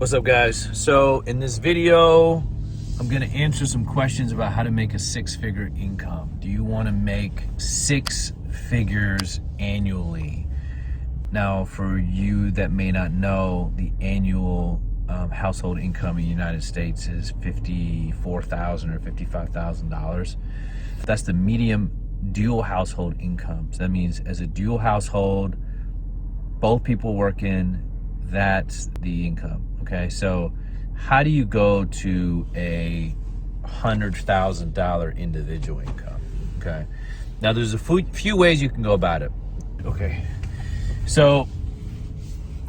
What's up, guys? So in this video, I'm gonna answer some questions about how to make a six-figure income. Do you wanna make 6 figures annually? Now, for you that may not know, the annual household income in the United States is $54,000 or $55,000. That's the medium dual household income. So that means as a dual household, both people working, that's the income. Okay, so how do you go to a $100,000 individual income? Okay, now there's a few ways you can go about it. Okay, so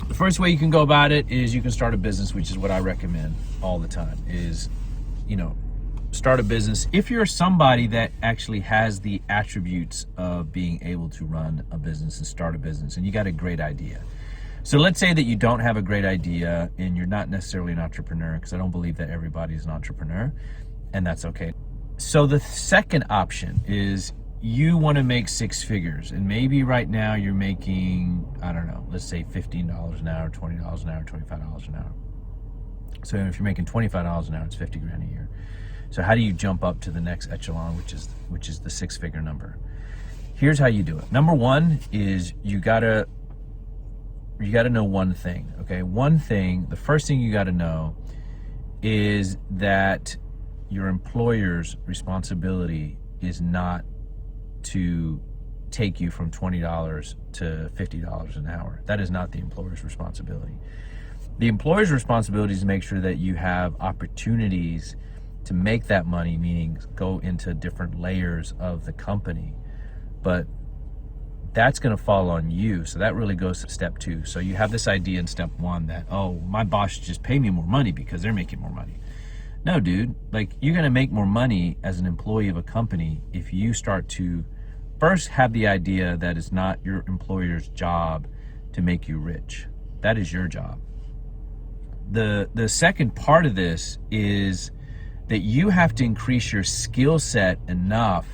the first way you can go about it is you can start a business, which is what I recommend all the time, is, start a business. If you're somebody that actually has the attributes of being able to run a business and start a business, and you got a great idea. So let's say that you don't have a great idea and you're not necessarily an entrepreneur, because I don't believe that everybody's an entrepreneur, and that's okay. So the second option is you want to make 6 figures, and maybe right now you're making, I don't know, let's say $15 an hour, $20 an hour, $25 an hour. So if you're making $25 an hour, it's 50 grand a year. So how do you jump up to the next echelon, which is the 6-figure number? Here's how you do it. Number one is you gotta know one thing, okay? One thing, the first thing you gotta know is that your employer's responsibility is not to take you from $20 to $50 an hour. That is not the employer's responsibility. The employer's responsibility is to make sure that you have opportunities to make that money, meaning go into different layers of the company. But that's going to fall on you. So that really goes to step 2. So you have this idea in step 1 that, oh, my boss should just pay me more money because they're making more money. No, dude, like, you're going to make more money as an employee of a company if you start to first have the idea that it's not your employer's job to make you rich. That is your job. The second part of this is that you have to increase your skill set enough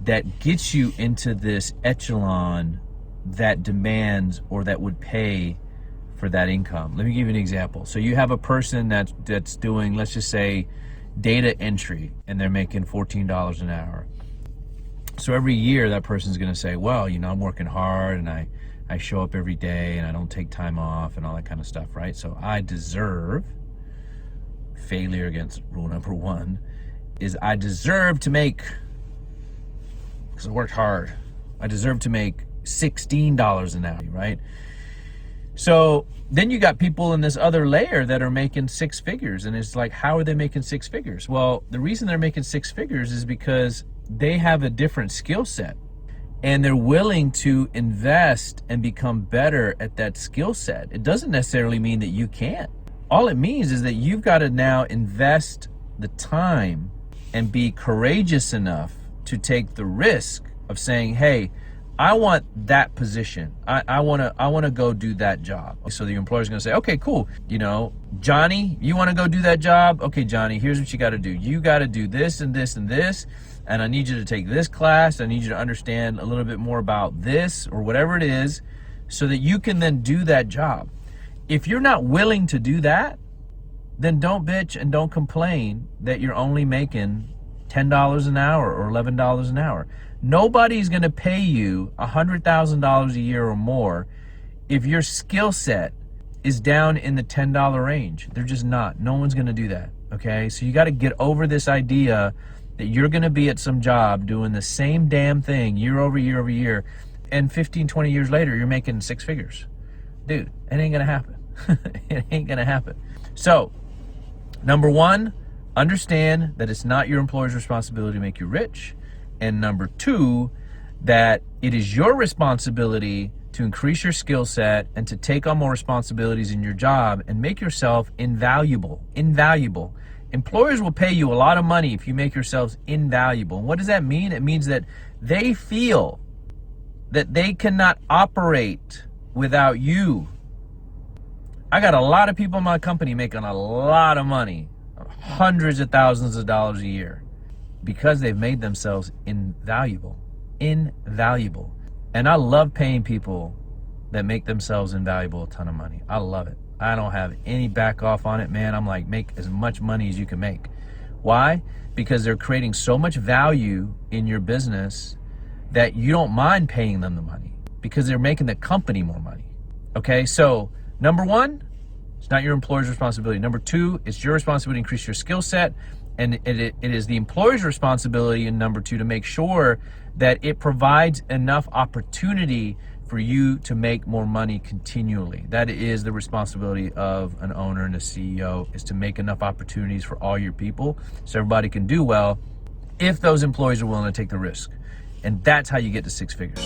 that gets you into this echelon that demands or that would pay for that income. Let me give you an example. So you have a person that's doing, let's just say, data entry, and they're making $14 an hour. So every year that person's gonna say, well, I'm working hard and I show up every day and I don't take time off and all that kind of stuff, right? So I deserve, failure against rule number 1, is I deserve to make, because I worked hard, I deserve to make $16 an hour, right? So then you got people in this other layer that are making 6 figures, and it's like, how are they making 6 figures? Well, the reason they're making 6 figures is because they have a different skill set, and they're willing to invest and become better at that skill set. It doesn't necessarily mean that you can't. All it means is that you've got to now invest the time and be courageous enough to take the risk of saying, hey, I want that position. I want to go do that job. So the employer's going to say, okay, cool. Johnny, you want to go do that job? Okay, Johnny, here's what you got to do. You got to do this and this and this. And I need you to take this class. I need you to understand a little bit more about this or whatever it is, so that you can then do that job. If you're not willing to do that, then don't bitch and don't complain that you're only making $10 an hour or $11 an hour. Nobody's going to pay you $100,000 a year or more if your skill set is down in the $10 range. They're just not. No one's going to do that, okay? So you got to get over this idea that you're going to be at some job doing the same damn thing year over year over year, and 15, 20 years later, you're making 6 figures. Dude, it ain't going to happen. It ain't going to happen. So, number 1, understand that it's not your employer's responsibility to make you rich. And number 2, that it is your responsibility to increase your skill set and to take on more responsibilities in your job and make yourself invaluable. Invaluable. Employers will pay you a lot of money if you make yourselves invaluable. And what does that mean? It means that they feel that they cannot operate without you. I got a lot of people in my company making a lot of money, hundreds of thousands of dollars a year, because they've made themselves invaluable. Invaluable. And I love paying people that make themselves invaluable a ton of money. I love it. I don't have any back off on it, man. I'm like, make as much money as you can make. Why? Because they're creating so much value in your business that you don't mind paying them the money because they're making the company more money. Okay, so number one, it's not your employer's responsibility. Number two, it's your responsibility to increase your skill set. And it is the employer's responsibility in number two to make sure that it provides enough opportunity for you to make more money continually. That is the responsibility of an owner and a CEO, is to make enough opportunities for all your people so everybody can do well if those employees are willing to take the risk. And that's how you get to six figures.